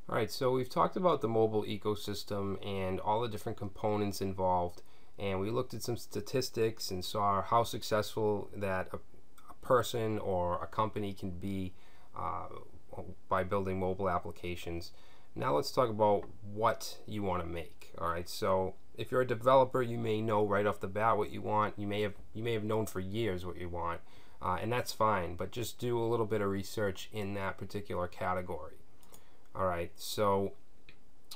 Alright, so we've talked about the mobile ecosystem and all the different components involved, and we looked at some statistics and saw how successful that a person or a company can be by building mobile applications. Now let's talk about what you want to make. Alright, so if you're a developer, you may know right off the bat what you want. You may have known for years what you want, and that's fine, but just do a little bit of research in that particular category. Alright, so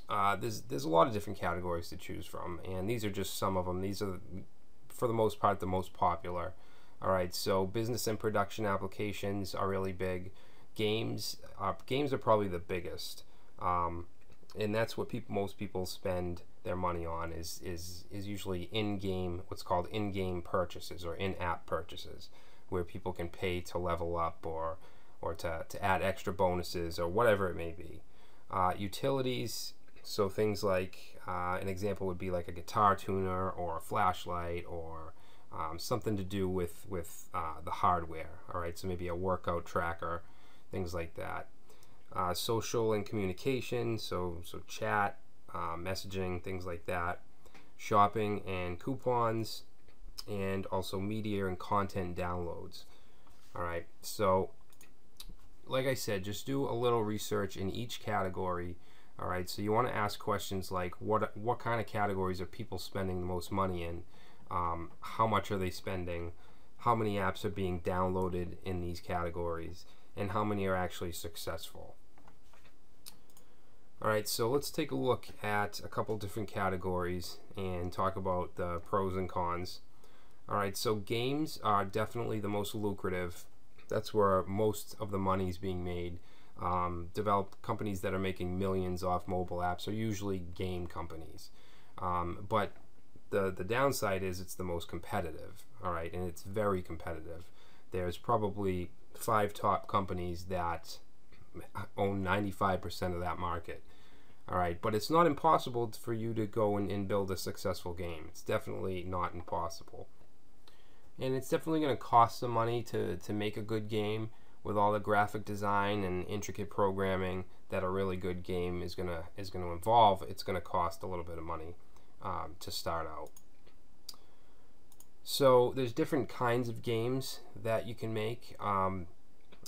there's a lot of different categories to choose from, and these are just some of them. These are, for the most part, the most popular. Alright, so business and production applications are really big. Games are probably the biggest, and that's what most people spend their money on is usually in-game, what's called in-game purchases or in-app purchases, where people can pay to level up or to add extra bonuses or whatever it may be. Utilities, so things like an example would be like a guitar tuner or a flashlight or something to do with the hardware. Alright, so maybe a workout tracker, things like that. Social and communication, so chat, messaging, things like that. Shopping and coupons, and also media and content downloads. Alright, so like I said, just do a little research in each category. Alright, so you want to ask questions like what kind of categories are people spending the most money in? How much are they spending? How many apps are being downloaded in these categories? And how many are actually successful? Alright, so let's take a look at a couple different categories and talk about the pros and cons. Alright, so games are definitely the most lucrative. That's where most of the money is being made. Companies that are making millions off mobile apps are usually game companies. But the downside is it's the most competitive. Alright, and it's very competitive. There's probably 5 top companies that own 95% of that market. Alright, but it's not impossible for you to go and build a successful game. It's definitely not impossible. And it's definitely going to cost some money to make a good game with all the graphic design and intricate programming that a really good game is going to involve. It's going to cost a little bit of money to start out. So there's different kinds of games that you can make.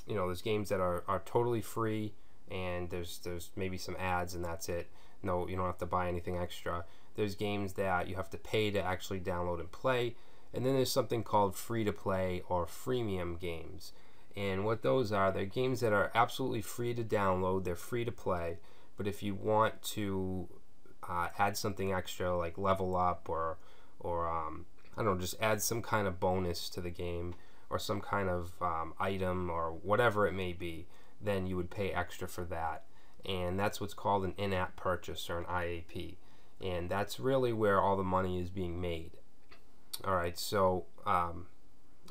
There's games that are totally free, and there's maybe some ads and that's it. No, you don't have to buy anything extra. There's games that you have to pay to actually download and play. And then there's something called free-to-play or freemium games. And what those are, they're games that are absolutely free to download, they're free to play, but if you want to add something extra like level up or I don't know, just add some kind of bonus to the game or some kind of item or whatever it may be, then you would pay extra for that. And that's what's called an in-app purchase or an IAP. And that's really where all the money is being made. Alright, so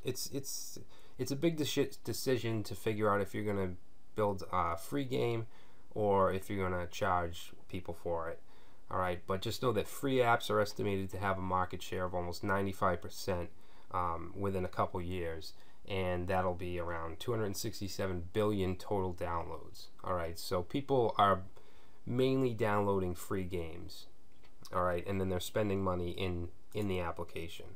it's a big decision to figure out if you're going to build a free game or if you're going to charge people for it. Alright, but just know that free apps are estimated to have a market share of almost 95% within a couple years, and that'll be around 267 billion total downloads. Alright, so people are mainly downloading free games. Alright, and then they're spending money in the application.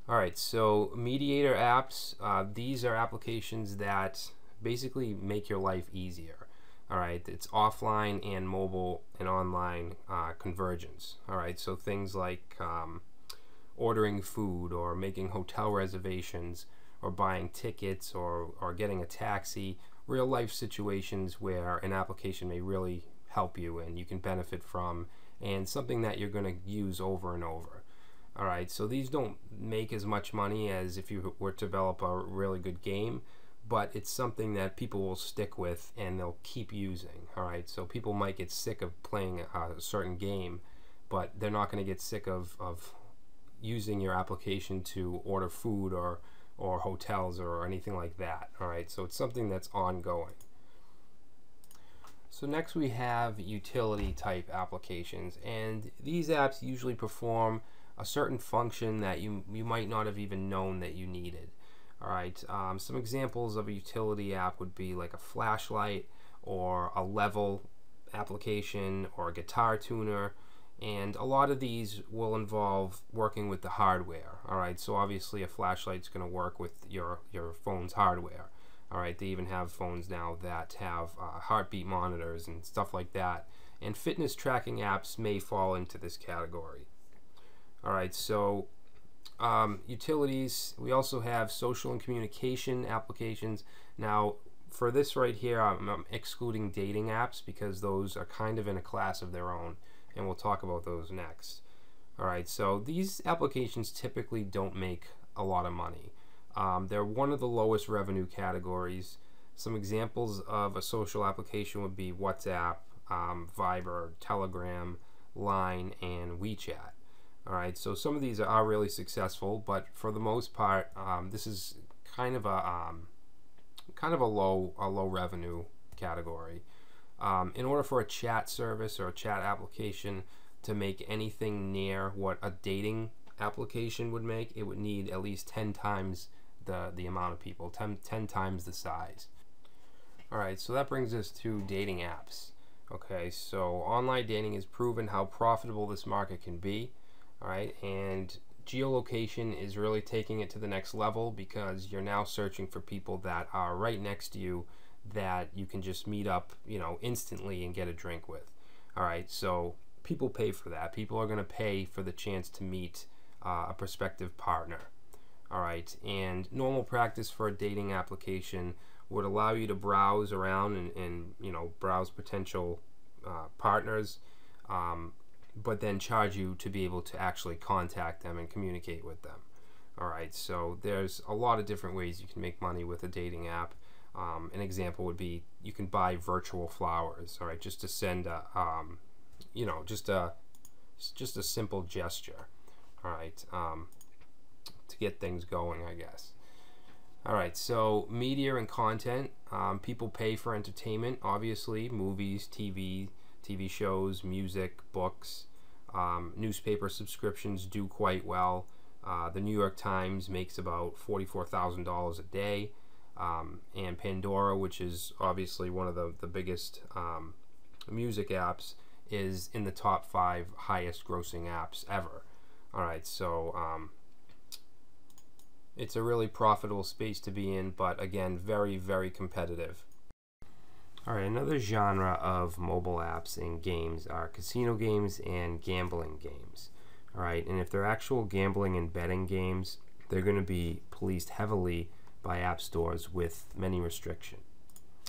Alright, so Mediator Apps, these are applications that basically make your life easier. Alright, it's offline and mobile and online convergence. Alright, so things like ordering food or making hotel reservations or buying tickets or getting a taxi, real life situations where an application may really help you and you can benefit from, and something that you're going to use over and over. Alright, so these don't make as much money as if you were to develop a really good game, but it's something that people will stick with and they'll keep using. Alright, so people might get sick of playing a certain game, but they're not going to get sick of using your application to order food or hotels or anything like that. Alright, so it's something that's ongoing. So next we have utility type applications, and these apps usually perform a certain function that you might not have even known that you needed. Alright, some examples of a utility app would be like a flashlight or a level application or a guitar tuner, and a lot of these will involve working with the hardware. All right, so obviously a flashlight's going to work with your phone's hardware. All right, they even have phones now that have heartbeat monitors and stuff like that, and fitness tracking apps may fall into this category. All right, so utilities, we also have social and communication applications. Now for this right here, I'm excluding dating apps because those are kind of in a class of their own, and we'll talk about those next. All right, so these applications typically don't make a lot of money. They're one of the lowest revenue categories. Some examples of a social application would be WhatsApp, Viber, Telegram, Line, and WeChat. All right, so some of these are really successful, but for the most part, this is kind of a low revenue category. In order for a chat service or a chat application to make anything near what a dating application would make, it would need at least 10 times the amount of people, 10 times the size. All right, so that brings us to dating apps. Okay, so online dating has proven how profitable this market can be. All right, and geolocation is really taking it to the next level because you're now searching for people that are right next to you that you can just meet up, instantly and get a drink with. All right, so people pay for that. People are going to pay for the chance to meet a prospective partner. All right, and normal practice for a dating application would allow you to browse around and browse potential partners, but then charge you to be able to actually contact them and communicate with them. All right, so there's a lot of different ways you can make money with a dating app. An example would be you can buy virtual flowers, all right, just to send just a simple gesture, all right, to get things going, I guess. All right, so media and content, people pay for entertainment, obviously, movies, TV shows, music, books, newspaper subscriptions do quite well. The New York Times makes about $44,000 a day, and Pandora, which is obviously one of the biggest music apps, is in the top 5 highest grossing apps ever. All right, so it's a really profitable space to be in, but again, very, very competitive. All right, another genre of mobile apps and games are casino games and gambling games. All right, and if they're actual gambling and betting games, they're going to be policed heavily by app stores with many restrictions.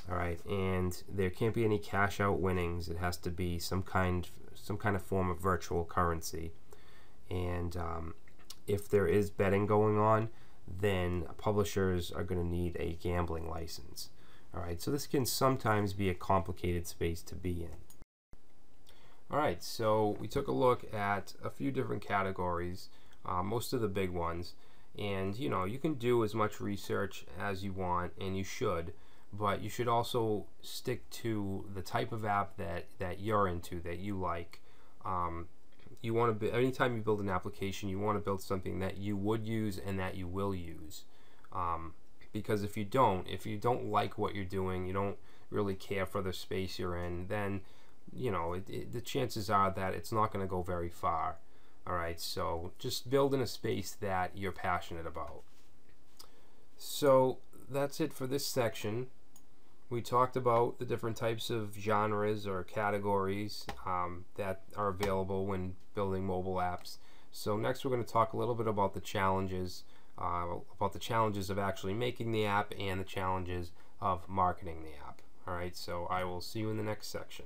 All right, and there can't be any cash out winnings. It has to be some kind of form of virtual currency. And if there is betting going on, then publishers are going to need a gambling license. All right, so this can sometimes be a complicated space to be in. All right, so we took a look at a few different categories, most of the big ones, and you can do as much research as you want, and you should, but you should also stick to the type of app that you're into, that you like. You want to anytime you build an application, you want to build something that you would use and that you will use. Because if you don't like what you're doing, you don't really care for the space you're in, then the chances are that it's not going to go very far. All right, so just build in a space that you're passionate about. So that's it for this section. We talked about the different types of genres or categories that are available when building mobile apps. So next we're going to talk a little bit about the challenges of actually making the app and the challenges of marketing the app. All right, so I will see you in the next section.